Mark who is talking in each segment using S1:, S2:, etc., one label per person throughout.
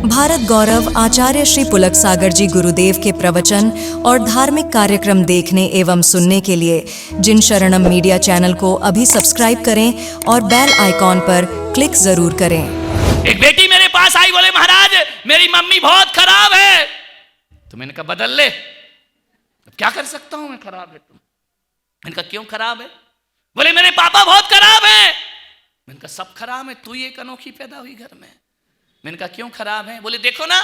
S1: भारत गौरव आचार्य श्री पुलक सागर जी गुरुदेव के प्रवचन और धार्मिक कार्यक्रम देखने एवं सुनने के लिए जिन शरणम मीडिया चैनल को अभी सब्सक्राइब करें और बेल आइकॉन पर क्लिक जरूर करें।
S2: एक बेटी मेरे पास आई, बोले महाराज मेरी मम्मी बहुत खराब है। तो मैंने कहा बदल ले। अब क्या कर सकता हूं मैं, खराब है तुम। मैंने कहा क्यों खराब है? बोले मेरे पापा बहुत खराब है। मैंने कहा सब खराब है, तू एक अनोखी पैदा हुई घर में। मैंने कहा क्यों खराब है? बोले देखो ना,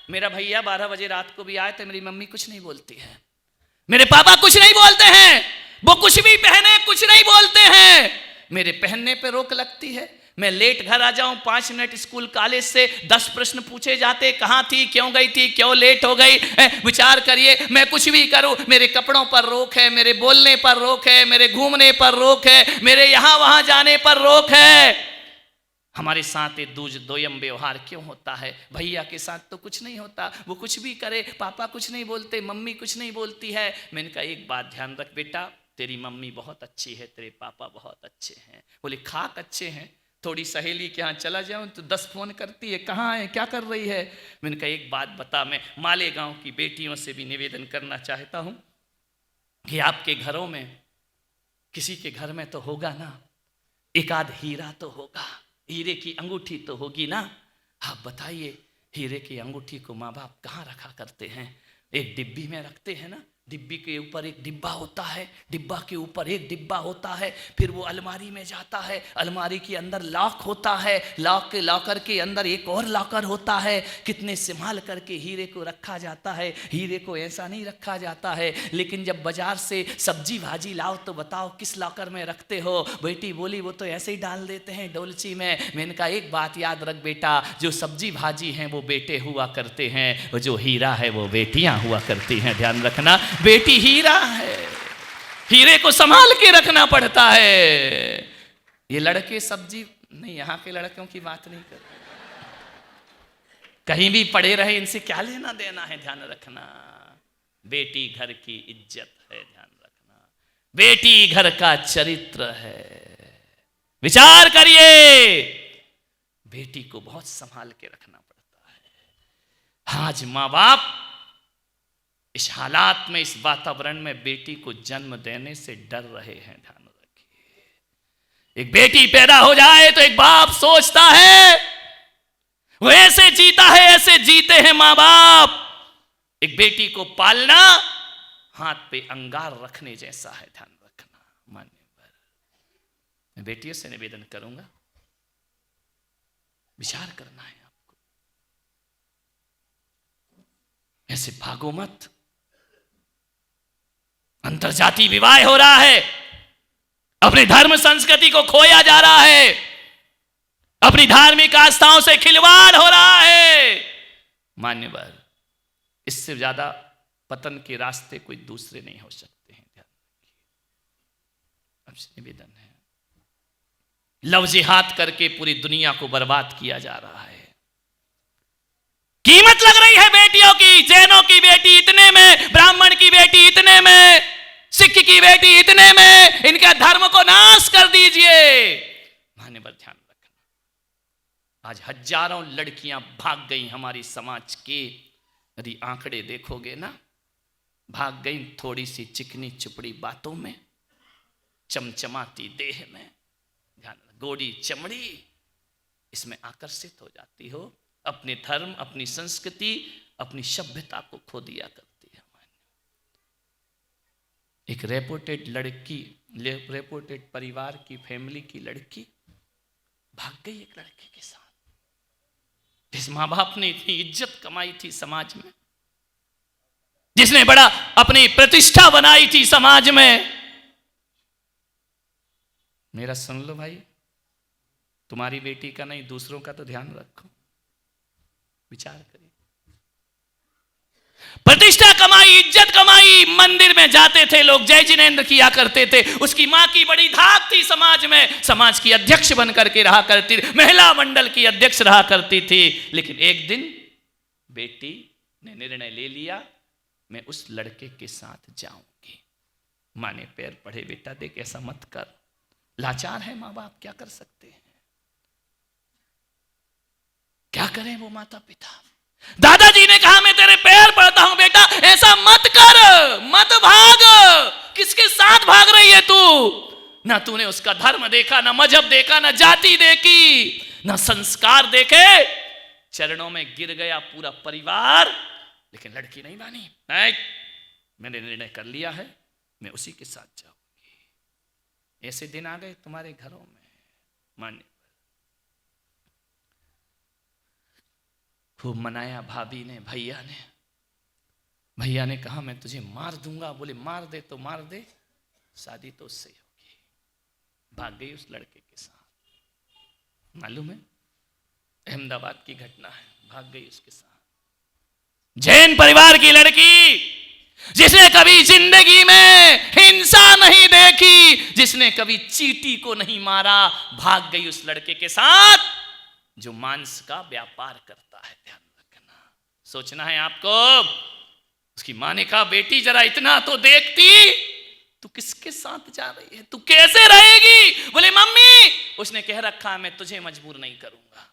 S2: मेरा भैया 12 बजे रात को भी आए तो मेरी मम्मी कुछ नहीं बोलती है, मेरे पापा कुछ नहीं बोलते हैं, वो कुछ भी पहने कुछ नहीं बोलते हैं, मेरे पहनने पे रोक लगती है। मैं लेट घर आ जाऊं, 5 मिनट स्कूल कॉलेज से 10 प्रश्न पूछे जाते, कहाँ थी, क्यों गई थी, क्यों लेट हो गई। विचार करिए, मैं कुछ भी करूं मेरे कपड़ों पर रोक है, मेरे बोलने पर रोक है, मेरे घूमने पर रोक है, मेरे यहां वहां जाने पर रोक है। हमारे साथ ये दोयम व्यवहार क्यों होता है? भैया के साथ तो कुछ नहीं होता, वो कुछ भी करे, पापा कुछ नहीं बोलते, मम्मी कुछ नहीं बोलती है। मैंने कहा एक बात ध्यान रख बेटा, तेरी मम्मी बहुत अच्छी है, तेरे पापा बहुत अच्छे हैं। बोले खाक अच्छे हैं, थोड़ी सहेली के यहाँ चला जाऊं तो 10 फोन करती है, कहाँ है, क्या कर रही है। मैंने कहा एक बात बता, मैं मालेगांव की बेटियों से भी निवेदन करना चाहता हूं कि आपके घरों में, किसी के घर में तो होगा ना, एक आध हीरा तो होगा, हीरे की अंगूठी तो होगी ना। आप बताइए, हीरे की अंगूठी को माँ बाप कहाँ रखा करते हैं? एक डिब्बी में रखते हैं ना, डिब्बी के ऊपर एक डिब्बा होता है, डिब्बा के ऊपर एक डिब्बा होता है, फिर वो अलमारी में जाता है, अलमारी के अंदर लॉक होता है, लॉक के लॉकर के अंदर एक और लॉकर होता है। कितने संभाल करके हीरे को रखा जाता है। हीरे को ऐसा नहीं रखा जाता है। लेकिन जब बाजार से सब्जी भाजी लाओ तो बताओ किस लॉकर में रखते हो? बेटी बोली वो तो ऐसे ही डाल देते हैं डोलची में। मैंने कहा एक बात याद रख बेटा, जो सब्जी भाजी हैं वो बेटे हुआ करते हैं, और जो हीरा है वो बेटियां हुआ करती हैं। ध्यान रखना, बेटी हीरा है, हीरे को संभाल के रखना पड़ता है। ये लड़के सब्जी नहीं, यहां के लड़कों की बात नहीं कर, कहीं भी पड़े रहे, इनसे क्या लेना देना है। ध्यान रखना, बेटी घर की इज्जत है, ध्यान रखना, बेटी घर का चरित्र है। विचार करिए, बेटी को बहुत संभाल के रखना पड़ता है। आज माँ बाप इस हालात में, इस वातावरण में बेटी को जन्म देने से डर रहे हैं। ध्यान रखिए, एक बेटी पैदा हो जाए तो एक बाप सोचता है, वो ऐसे जीता है, ऐसे जीते हैं मां बाप। एक बेटी को पालना हाथ पे अंगार रखने जैसा है। ध्यान रखना मान्यवर, मैं बेटियों से निवेदन करूंगा, विचार करना है आपको, ऐसे भागो मत। अंतरजातीय विवाह हो रहा है, अपनी धर्म संस्कृति को खोया जा रहा है, अपनी धार्मिक आस्थाओं से खिलवाड़ हो रहा है। मान्यवर, इससे ज्यादा पतन के रास्ते कोई दूसरे नहीं हो सकते हैं। ध्यान रखिए, आपसे निवेदन है, लव जिहाद करके पूरी दुनिया को बर्बाद किया जा रहा है। कीमत लग रही है बेटियों की, जैनों की बेटी इतने में, ब्राह्मण की बेटी इतने में, सिख की बेटी इतने में, इनका धर्म को नाश कर दीजिए। मान्यवर ध्यान रखना, आज हजारों लड़कियां भाग गई हमारी समाज के, यदि आंकड़े देखोगे ना, भाग गई थोड़ी सी चिकनी चुपड़ी बातों में, चमचमाती देह में, ध्यान, गोरी चमड़ी, इसमें आकर्षित हो जाती हो, अपने धर्म, अपनी संस्कृति, अपनी सभ्यता को खो दिया करती है। एक रेपुटेड लड़की, रेपुटेड परिवार की, फैमिली की लड़की भाग गई एक लड़के के साथ, जिस माँ बाप ने इतनी इज्जत कमाई थी समाज में, जिसने बड़ा अपनी प्रतिष्ठा बनाई थी समाज में। मेरा सुन लो भाई, तुम्हारी बेटी का नहीं, दूसरों का तो ध्यान रखो, विचार करिए। प्रतिष्ठा कमाई, इज्जत कमाई, मंदिर में जाते थे लोग, जय जिनेंद्र किया करते थे, उसकी मां की बड़ी धाक थी समाज में, समाज की अध्यक्ष बन करके रहा करती थी, महिला मंडल की अध्यक्ष रहा करती थी। लेकिन एक दिन बेटी ने निर्णय ले लिया, मैं उस लड़के के साथ जाऊंगी। मां ने पैर पड़े, बेटा देख ऐसा मत कर, लाचार है मां बाप, क्या कर सकते हैं। क्या करें वो माता पिता। दादाजी ने कहा मैं तेरे पैर पड़ता हूं बेटा, ऐसा मत कर, मत भाग। किसके साथ भाग रही है तू? ना तूने उसका धर्म देखा, ना मजहब देखा, ना जाति देखी, ना संस्कार देखे। चरणों में गिर गया पूरा परिवार, लेकिन लड़की नहीं मानी। नहीं, मैंने निर्णय कर लिया है, मैं उसी के साथ जाऊंगी। ऐसे दिन आ गए तुम्हारे घरों में, मान्य खूब मनाया भाभी ने, भैया ने कहा मैं तुझे मार दूंगा। बोले मार दे तो मार दे, शादी तो उससे ही होगी। भाग गई उस लड़के के साथ। मालूम है, अहमदाबाद की घटना है, भाग गई उसके साथ। जैन परिवार की लड़की, जिसने कभी जिंदगी में हिंसा नहीं देखी, जिसने कभी चींटी को नहीं मारा, भाग गई उस लड़के के साथ जो मांस का व्यापार करता है। ध्यान रखना, सोचना है आपको। उसकी मां ने कहा बेटी जरा इतना तो देखती, तू किसके साथ जा रही है, तू कैसे रहेगी? बोले मम्मी, उसने कह रखा मैं तुझे मजबूर नहीं करूंगा।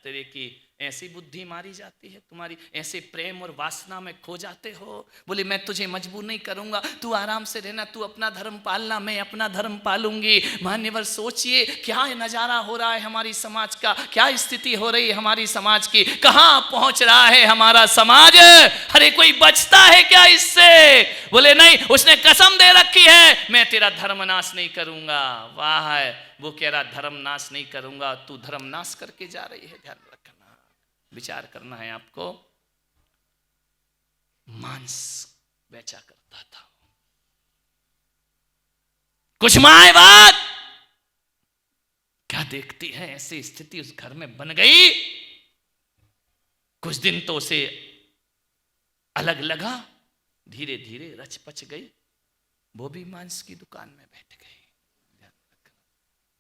S2: तेरे की ऐसी बुद्धि मारी जाती है तुम्हारी, ऐसे प्रेम और वासना में खो जाते हो। बोले मैं तुझे मजबूर नहीं करूंगा, तू आराम से रहना, तू अपना धर्म पालना, मैं अपना धर्म पालूंगी। मान्यवर सोचिए क्या नजारा हो रहा है हमारी समाज का, क्या स्थिति हो रही है हमारी समाज की, कहां पहुंच रहा है हमारा समाज। अरे कोई बचता है क्या इससे? बोले नहीं, उसने कसम दे रखी है मैं तेरा धर्म नाश नहीं करूंगा। वाह है, वो कह रहा धर्म नाश नहीं करूंगा, तू धर्म नाश करके जा रही है। ध्यान रखना, विचार करना है आपको। मांस बेचा करता था। कुछ माए बात क्या देखती है, ऐसी स्थिति उस घर में बन गई। कुछ दिन तो उसे अलग लगा, धीरे धीरे रच पच गई, वो भी मांस की दुकान में बैठ गई।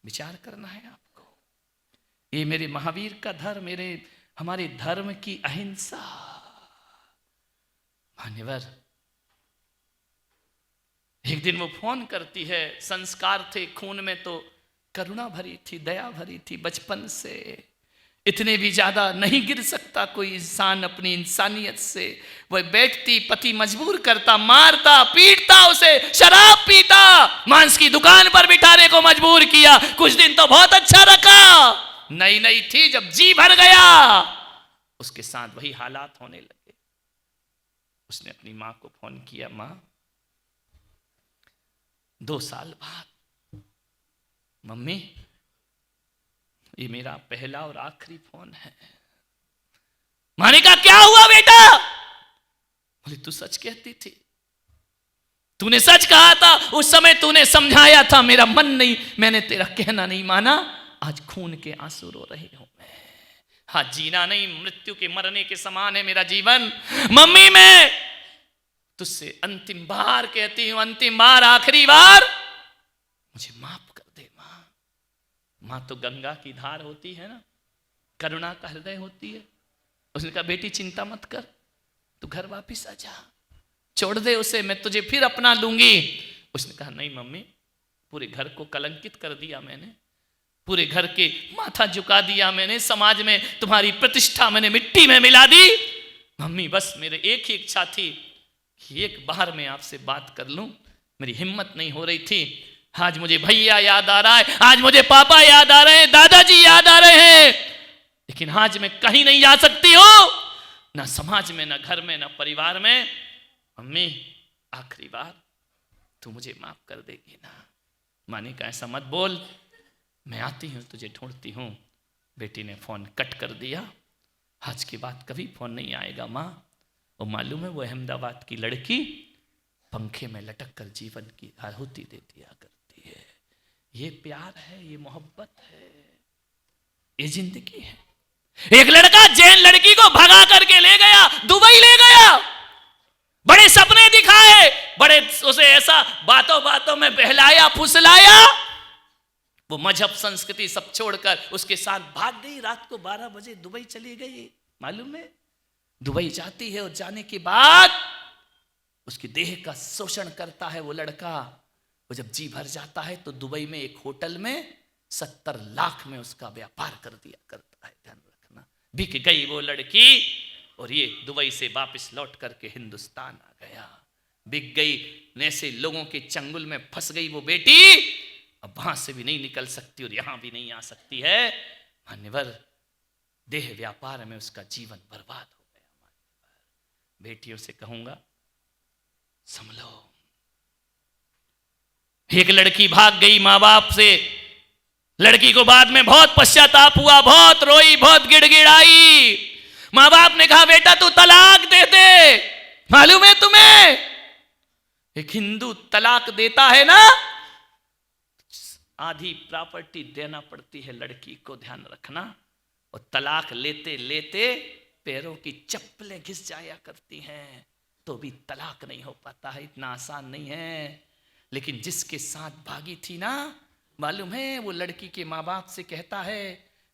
S2: विचार करना है आपको। ये मेरे महावीर का धर्म, हमारे धर्म की अहिंसा। मान्यवर, एक दिन वो फोन करती है, संस्कार थे खून में तो करुणा भरी थी, दया भरी थी बचपन से। इतने भी ज्यादा नहीं गिर सकता कोई इंसान अपनी इंसानियत से। वह बैठती, पति मजबूर करता, मारता, पीटता उसे, शराब पीता, मांस की दुकान पर बिठाने को मजबूर किया। कुछ दिन तो बहुत अच्छा रखा, नई नई थी, जब जी भर गया उसके साथ वही हालात होने लगे। उसने अपनी मां को फोन किया, मां 2 साल बाद, मम्मी ये मेरा पहला और आखिरी फोन है। मां ने कहा क्या हुआ बेटा? बोले तू सच कहती थी, तूने सच कहा था, उस समय तूने समझाया था, मेरा मन नहीं, मैंने तेरा कहना नहीं माना, आज खून के आंसू रो रही हूं मैं। हाँ, जीना नहीं, मृत्यु के मरने के समान है मेरा जीवन। मम्मी मैं तुझसे अंतिम बार कहती हूं, अंतिम बार, आखिरी बार, मुझे माफ कर दे मां। मां तो गंगा की धार होती है ना, करुणा का हृदय होती है। उसने कहा बेटी चिंता मत कर, तू घर वापिस आ जा, छोड़ दे उसे, मैं तुझे फिर अपना लूंगी। उसने कहा नहीं मम्मी, पूरे घर को कलंकित कर दिया मैंने, पूरे घर के माथा झुका दिया मैंने, समाज में तुम्हारी प्रतिष्ठा मैंने मिट्टी में मिला दी। मम्मी बस मेरे एक ही इच्छा थी कि एक बार मैं आपसे बात कर लूं, मेरी हिम्मत नहीं हो रही थी। आज मुझे भैया याद आ रहा है, आज मुझे पापा याद आ रहे हैं, दादाजी याद आ रहे हैं, लेकिन आज मैं कहीं नहीं जा सकती हूं, ना समाज में, ना घर में, ना परिवार में। मम्मी आखिरी बार तू मुझे माफ कर देगी ना? माँ ने कहा ऐसा मत बोल, मैं आती हूं, तुझे ढूंढती हूं। बेटी ने फोन कट कर दिया, आज के बाद कभी फोन नहीं आएगा माँ। और मालूम है वो अहमदाबाद की लड़की पंखे में लटक कर जीवन की आहुति दे दिया करती है। ये प्यार है, ये मोहब्बत है, ये जिंदगी है। एक लड़का जैन लड़की को भगा करके ले गया, दुबई ले गया, बड़े सपने दिखाए, बड़े उसे ऐसा बातों बातों में बहलाया फुसलाया, वो मजहब संस्कृति सब छोड़कर उसके साथ भाग गई। रात को 12 बजे दुबई चली गई। मालूम है दुबई जाती है और जाने के बाद उसकी देह का शोषण करता है वो लड़का। वो जब जी भर जाता है तो दुबई में एक होटल में 70 लाख में उसका व्यापार कर दिया करता है। ध्यान रखना, बिक गई वो लड़की और ये दुबई से वापस लौट करके हिंदुस्तान आ गया। बिक गई, ऐसे लोगों के चंगुल में फंस गई वो बेटी, अब वहां से भी नहीं निकल सकती और यहां भी नहीं आ सकती है। मान्यवर, देह व्यापार में उसका जीवन बर्बाद हो गया। मान्यवर, बेटियों से कहूंगा संभलो। एक लड़की भाग गई मां बाप से, लड़की को बाद में बहुत पश्चाताप हुआ, बहुत रोई, बहुत गिड़गिड़ाई। मां बाप ने कहा बेटा तू तलाक दे दे। मालूम है तुम्हें, एक हिंदू तलाक देता है ना, आधी प्रॉपर्टी देना पड़ती है लड़की को, ध्यान रखना। और तलाक लेते लेते पैरों की चप्पलें घिस जाया करती हैं, तो भी तलाक नहीं हो पाता है। इतना आसान नहीं है। लेकिन जिसके साथ भागी थी ना, मालूम है, वो लड़की के माँ बाप से कहता है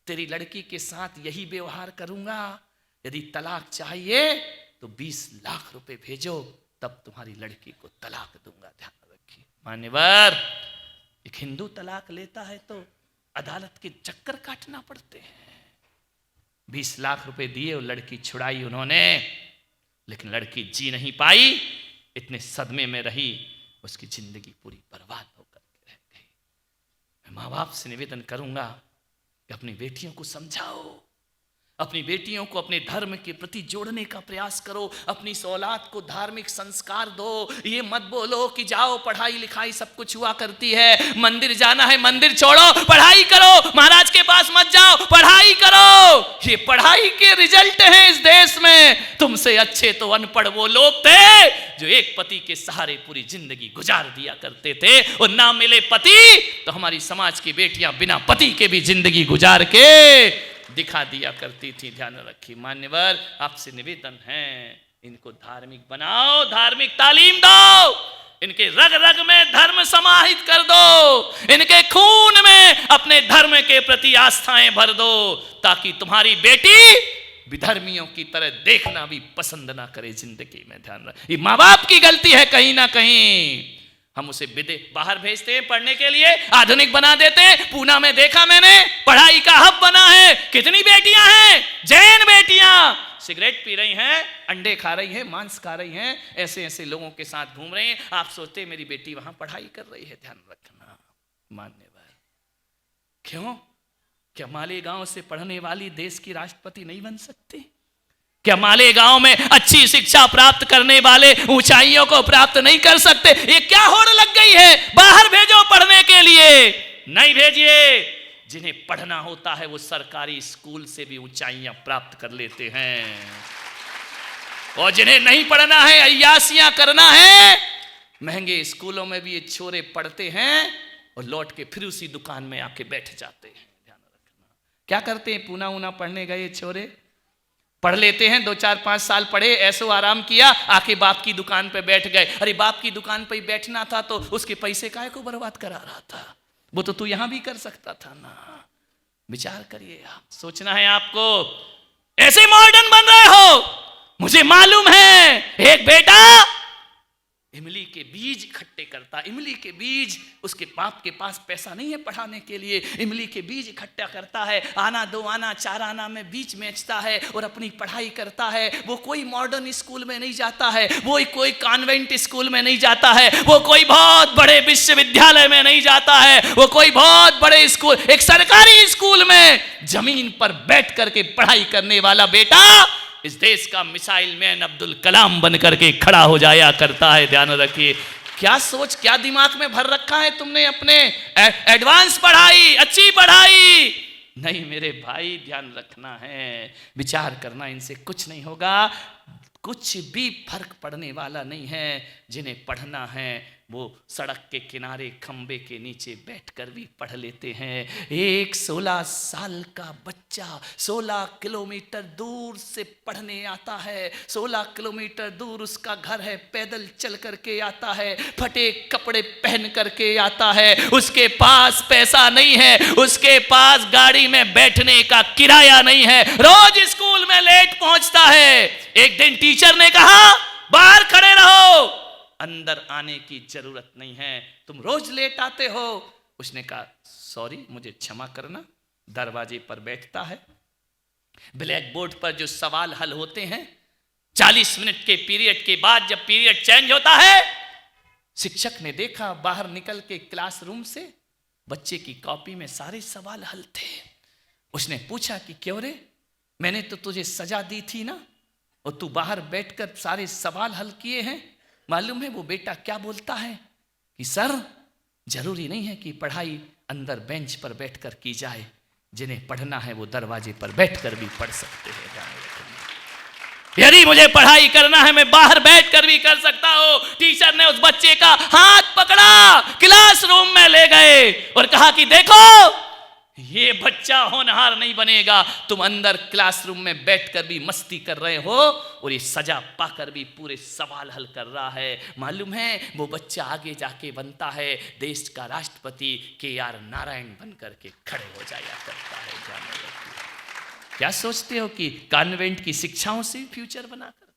S2: तेरी लड़की के साथ यही व्यवहार करूंगा, यदि तलाक चाहिए तो 20 लाख रुपए भेजो, तब तुम्हारी लड़की को तलाक दूंगा। ध्यान रखिए मान्यवर, एक हिंदू तलाक लेता है तो अदालत के चक्कर काटना पड़ते हैं। 20 लाख रुपए दिए और लड़की छुड़ाई उन्होंने, लेकिन लड़की जी नहीं पाई, इतने सदमे में रही, उसकी जिंदगी पूरी बर्बाद होकर रह गई। मैं माँ बाप से निवेदन करूंगा कि अपनी बेटियों को समझाओ, अपनी बेटियों को अपने धर्म के प्रति जोड़ने का प्रयास करो, अपनी औलाद को धार्मिक संस्कार दो। ये मत बोलो कि जाओ पढ़ाई लिखाई सब कुछ हुआ करती है, मंदिर जाना है मंदिर छोड़ो, पढ़ाई करो, महाराज के पास मत जाओ, पढ़ाई करो। ये पढ़ाई के रिजल्ट हैं इस देश में। तुमसे अच्छे तो अनपढ़ वो लोग थे जो एक पति के सहारे पूरी जिंदगी गुजार दिया करते थे, और ना मिले पति तो हमारी समाज की बेटियां बिना पति के भी जिंदगी गुजार के दिखा दिया करती थी। ध्यान रखिए मान्यवर, आपसे निवेदन है इनको धार्मिक बनाओ, धार्मिक तालीम दो, इनके रग रग में धर्म समाहित कर दो, इनके खून में अपने धर्म के प्रति आस्थाएं भर दो, ताकि तुम्हारी बेटी विधर्मियों की तरह देखना भी पसंद ना करे जिंदगी में। ध्यान रख, ये माँ बाप की गलती है कहीं ना कहीं। हम उसे बाहर भेजते हैं पढ़ने के लिए, आधुनिक बना देते हैं। पूना में देखा मैंने, पढ़ाई का हब बना है। कितनी बेटियां हैं, जैन बेटियां सिगरेट पी रही हैं, अंडे खा रही हैं, मांस खा रही हैं, ऐसे ऐसे लोगों के साथ घूम रही हैं। आप सोचते हैं मेरी बेटी वहां पढ़ाई कर रही है। ध्यान रखना मान्यवर, क्यों? क्या मालेगांव से पढ़ने वाली देश की राष्ट्रपति नहीं बन सकती? क्या मालेगांव में अच्छी शिक्षा प्राप्त करने वाले ऊंचाइयों को प्राप्त नहीं कर सकते? ये क्या होड़ लग गई है, बाहर भेजो पढ़ने के लिए? नहीं भेजिए। जिन्हें पढ़ना होता है वो सरकारी स्कूल से भी ऊंचाइयां प्राप्त कर लेते हैं, और जिन्हें नहीं पढ़ना है, अय्यासियां करना है, महंगे स्कूलों में भी ये छोरे पढ़ते हैं और लौट के फिर उसी दुकान में आके बैठ जाते हैं। ध्यान रखना, क्या करते हैं? पूना ऊना पढ़ने गए छोरे, पढ़ लेते हैं, 2-4-5 साल पढ़े, ऐसो आराम किया, आके बाप की दुकान पे बैठ गए। अरे बाप की दुकान पे ही बैठना था तो उसके पैसे काहे को बर्बाद करा रहा था? वो तो तू यहां भी कर सकता था ना। विचार करिए, आप सोचना है आपको। ऐसे मॉडर्न बन रहे हो। मुझे मालूम है एक बेटा इमली के बीज इकट्ठे करता, इमली के बीज, उसके बाप के पास पैसा नहीं है पढ़ाने के लिए, इमली के बीज इकट्ठा करता है, आना 2 आना 4 आना में बीज बेचता है और अपनी पढ़ाई करता है। वो कोई मॉडर्न स्कूल में नहीं जाता है, वो कोई कॉन्वेंट स्कूल में नहीं जाता है, वो कोई बहुत बड़े विश्वविद्यालय में नहीं जाता है, वो कोई बहुत बड़े स्कूल, एक सरकारी स्कूल में जमीन पर बैठ करके पढ़ाई करने वाला बेटा इस देश का मिसाइल मैन अब्दुल कलाम बन करके खड़ा हो जाया करता है। ध्यान रखिए, क्या सोच, क्या दिमाग में भर रखा है तुमने अपने? एडवांस पढ़ाई, अच्छी पढ़ाई नहीं मेरे भाई, ध्यान रखना है, विचार करना, इनसे कुछ नहीं होगा, कुछ भी फर्क पड़ने वाला नहीं है। जिन्हें पढ़ना है वो सड़क के किनारे खंबे के नीचे बैठकर भी पढ़ लेते हैं। एक 16 साल का बच्चा 16 किलोमीटर दूर से पढ़ने आता है, 16 किलोमीटर दूर उसका घर है, पैदल चल करके आता है, फटे कपड़े पहन करके आता है, उसके पास पैसा नहीं है, उसके पास गाड़ी में बैठने का किराया नहीं है, रोज स्कूल में लेट पहुंचता है। एक दिन टीचर ने कहा बाहर खड़े रहो, अंदर आने की जरूरत नहीं है, तुम रोज लेट आते हो। उसने कहा सॉरी, मुझे क्षमा करना। दरवाजे पर बैठता है, ब्लैक बोर्ड पर जो सवाल हल होते हैं, 40 मिनट के पीरियड के बाद जब पीरियड चेंज होता है, शिक्षक ने देखा बाहर निकल के क्लासरूम से बच्चे की कॉपी में सारे सवाल हल थे। उसने पूछा कि क्यों रे, मैंने तो तुझे सजा दी थी ना, और तू बाहर बैठकर सारे सवाल हल किए हैं। मालूम है वो बेटा क्या बोलता है कि सर, जरूरी नहीं है कि पढ़ाई अंदर बेंच पर बैठकर की जाए, जिन्हें पढ़ना है वो दरवाजे पर बैठकर भी पढ़ सकते हैं। यदि मुझे पढ़ाई करना है मैं बाहर बैठकर भी कर सकता हूं। टीचर ने उस बच्चे का हाथ पकड़ा, क्लासरूम में ले गए और कहा कि देखो, ये बच्चा होनहार नहीं बनेगा, तुम अंदर क्लासरूम में बैठकर भी मस्ती कर रहे हो और ये सजा पाकर भी पूरे सवाल हल कर रहा है। मालूम है वो बच्चा आगे जाके बनता है देश का राष्ट्रपति KR नारायण बनकर के खड़े हो जाया करता है। क्या सोचते हो कि कॉन्वेंट की शिक्षाओं से फ्यूचर बनाकर